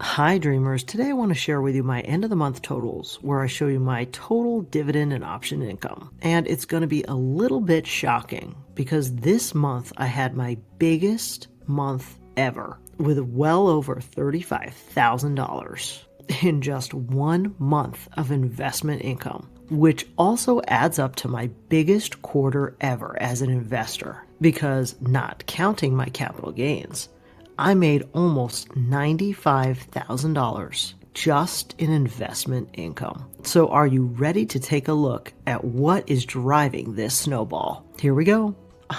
Hi dreamers, today I want to share with you my end of the month totals where I show you my total dividend and option income. And it's going to be a little bit shocking because this month I had my biggest month ever with well over $35,000 in just 1 month of investment income, which also adds up to my biggest quarter ever as an investor because not counting my capital gains, I made almost $95,000 just in investment income. So are you ready to take a look at what is driving this snowball? Here we go.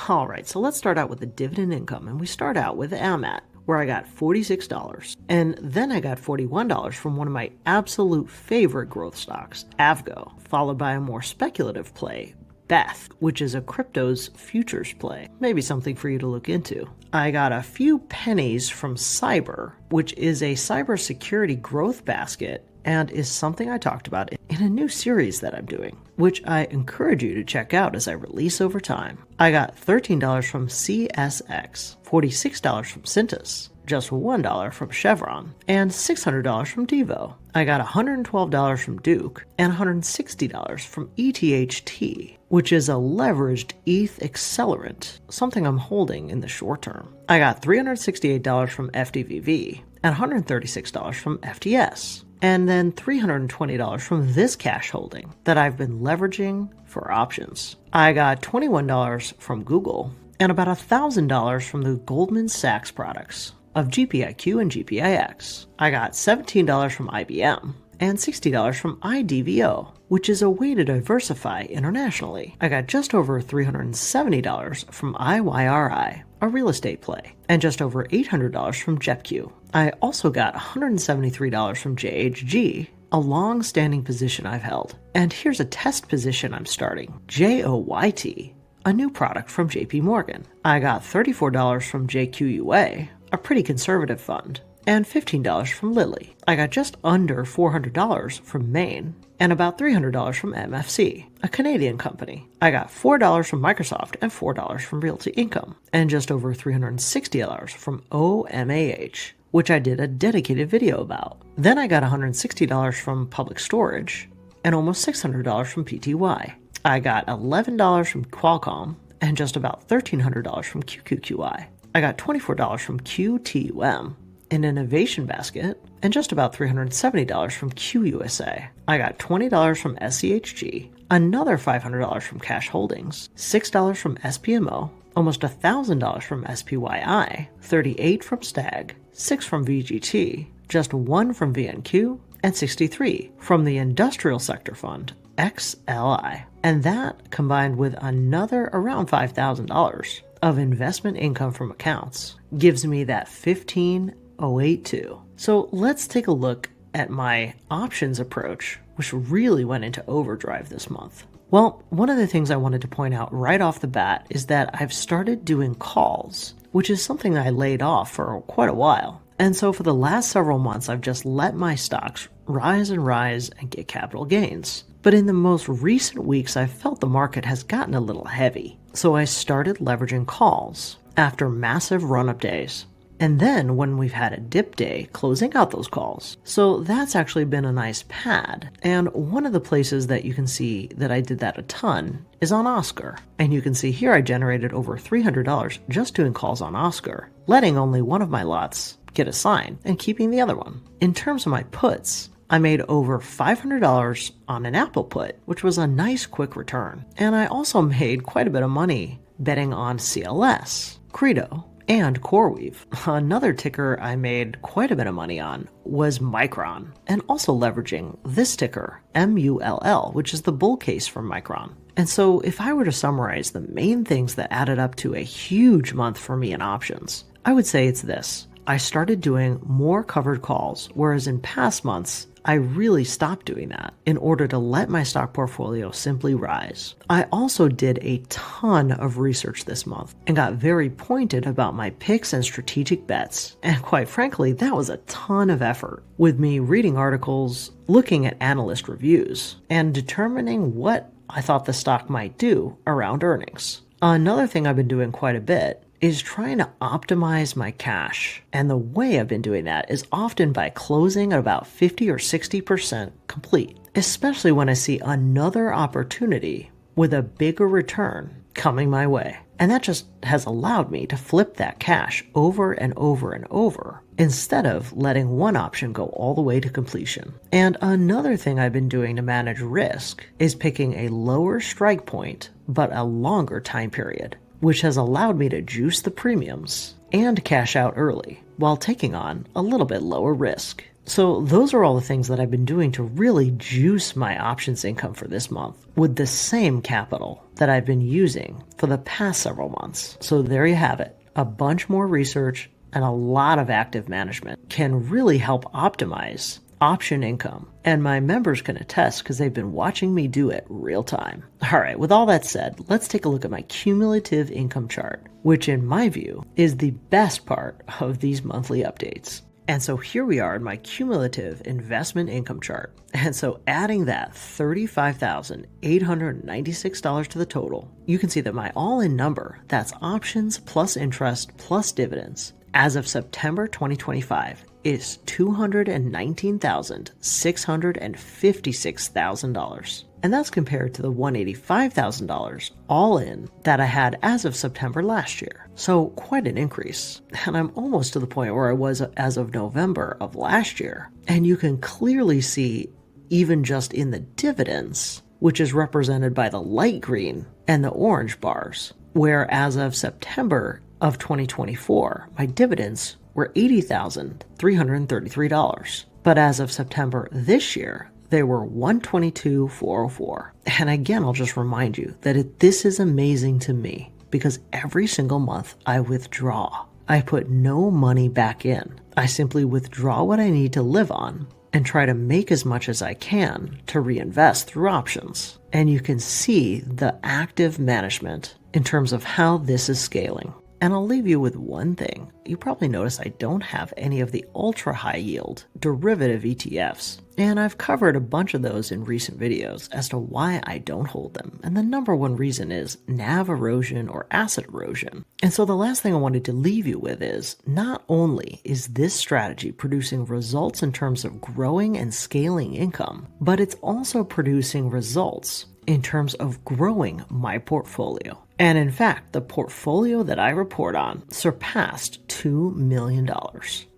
All right, so let's start out with the dividend income, and we start out with AMAT, where I got $46, and then I got $41 from one of my absolute favorite growth stocks, Avgo, followed by a more speculative play, Beth, which is a crypto's futures play. Maybe something for you to look into. I got a few pennies from Cyber, which is a cybersecurity growth basket and is something I talked about in a new series that I'm doing, which I encourage you to check out as I release over time. I got $13 from CSX, $46 from Cintas, just $1 from Chevron, and $600 from Devo. I got $112 from Duke and $160 from ETHT, which is a leveraged ETH accelerant, something I'm holding in the short term. I got $368 from FDVV and $136 from FTS, and then $320 from this cash holding that I've been leveraging for options. I got $21 from Google and about $1,000 from the Goldman Sachs products of GPIQ and GPIX. I got $17 from IBM and $60 from IDVO, which is a way to diversify internationally. I got just over $370 from IYRI, a real estate play, and just over $800 from JEPQ. I also got $173 from JHG, a long-standing position I've held. And here's a test position I'm starting, JOYT, a new product from JP Morgan. I got $34 from JQUA, a pretty conservative fund, and $15 from Lilly. I got just under $400 from Maine and about $300 from MFC, a Canadian company. I got $4 from Microsoft and $4 from Realty Income, and just over $360 from OMAH, which I did a dedicated video about. Then I got $160 from Public Storage and almost $600 from PTY. I got $11 from Qualcomm and just about $1,300 from QQQI. I got $24 from QTUM, an innovation basket, and just about $370 from QUSA. I got $20 from SCHG, another $500 from Cash Holdings, $6 from SPMO, almost $1,000 from SPYI, $38 from Stag, $6 from VGT, just $1 from VNQ, and $63 from the industrial sector fund, XLI. And that, combined with another around $5,000 of investment income from accounts, gives me that 15,082. So let's take a look at my options approach, which really went into overdrive this month. Well, one of the things I wanted to point out right off the bat is that I've started doing calls, which is something that I laid off for quite a while. And so for the last several months, I've just let my stocks rise and get capital gains. But in the most recent weeks, I've felt the market has gotten a little heavy. So I started leveraging calls after massive run-up days. And then when we've had a dip day, closing out those calls. So that's actually been a nice pad. And one of the places that you can see that I did that a ton is on Oscar. And you can see here I generated over $300 just doing calls on Oscar, letting only one of my lots get assigned and keeping the other one. In terms of my puts, I made over $500 on an Apple put, which was a nice quick return. And I also made quite a bit of money betting on CLS, Credo, and CoreWeave. Another ticker I made quite a bit of money on was Micron, and also leveraging this ticker, MULL, which is the bull case from Micron. And so if I were to summarize the main things that added up to a huge month for me in options, I would say it's this. I started doing more covered calls, whereas in past months, I really stopped doing that in order to let my stock portfolio simply rise. I also did a ton of research this month and got very pointed about my picks and strategic bets. And quite frankly, that was a ton of effort, with me reading articles, looking at analyst reviews, and determining what I thought the stock might do around earnings. Another thing I've been doing quite a bit is trying to optimize my cash. And the way I've been doing that is often by closing at about 50 or 60% complete, especially when I see another opportunity with a bigger return coming my way. And that just has allowed me to flip that cash over and over and over instead of letting one option go all the way to completion. And another thing I've been doing to manage risk is picking a lower strike point but a longer time period, which has allowed me to juice the premiums and cash out early while taking on a little bit lower risk. So those are all the things that I've been doing to really juice my options income for this month with the same capital that I've been using for the past several months. So there you have it. A bunch more research and a lot of active management can really help optimize option income. And my members can attest because they've been watching me do it real time. All right, with all that said, let's take a look at my cumulative income chart, which in my view is the best part of these monthly updates. And so here we are in my cumulative investment income chart. And so adding that $35,896 to the total, you can see that my all-in number, that's options plus interest plus dividends, as of September 2025, is $219,656,000. And that's compared to the $185,000 all in that I had as of September last year. So quite an increase. And I'm almost to the point where I was as of November of last year. And you can clearly see even just in the dividends, which is represented by the light green and the orange bars, where as of September of 2024, my dividends were $80,333. But as of September this year, they were $122,404. And again, I'll just remind you that this is amazing to me because every single month I withdraw. I put no money back in. I simply withdraw what I need to live on and try to make as much as I can to reinvest through options. And you can see the active management in terms of how this is scaling. And I'll leave you with one thing. You probably noticed I don't have any of the ultra high yield derivative ETFs. And I've covered a bunch of those in recent videos as to why I don't hold them. And the number one reason is NAV erosion or asset erosion. And so the last thing I wanted to leave you with is not only is this strategy producing results in terms of growing and scaling income, but it's also producing results in terms of growing my portfolio. And in fact, the portfolio that I report on surpassed $2 million.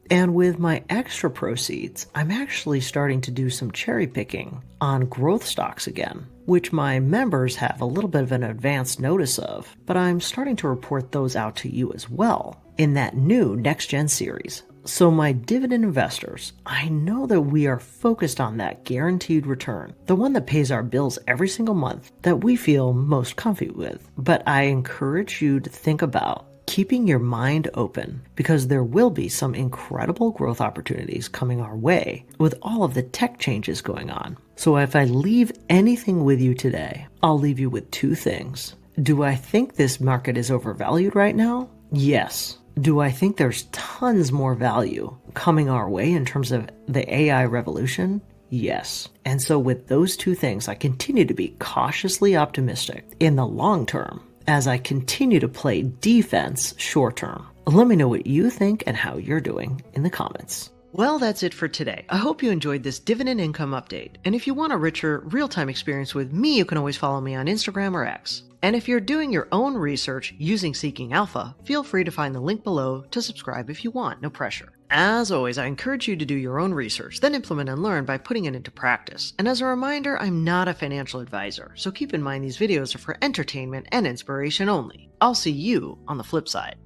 And with my extra proceeds, I'm actually starting to do some cherry picking on growth stocks again, which my members have a little bit of an advance notice of, but I'm starting to report those out to you as well in that new Next Gen series. So my dividend investors, I know that we are focused on that guaranteed return, the one that pays our bills every single month that we feel most comfy with. But I encourage you to think about keeping your mind open because there will be some incredible growth opportunities coming our way with all of the tech changes going on. So if I leave anything with you today, I'll leave you with two things. Do I think this market is overvalued right now? Yes. Do I think there's tons more value coming our way in terms of the AI revolution? Yes. And so with those two things, I continue to be cautiously optimistic in the long term as I continue to play defense short term. Let me know what you think and how you're doing in the comments. Well, that's it for today. I hope you enjoyed this dividend income update. And if you want a richer real-time experience with me, you can always follow me on Instagram or X. And if you're doing your own research using Seeking Alpha, feel free to find the link below to subscribe if you want, no pressure. As always, I encourage you to do your own research, then implement and learn by putting it into practice. And as a reminder, I'm not a financial advisor, so keep in mind these videos are for entertainment and inspiration only. I'll see you on the flip side.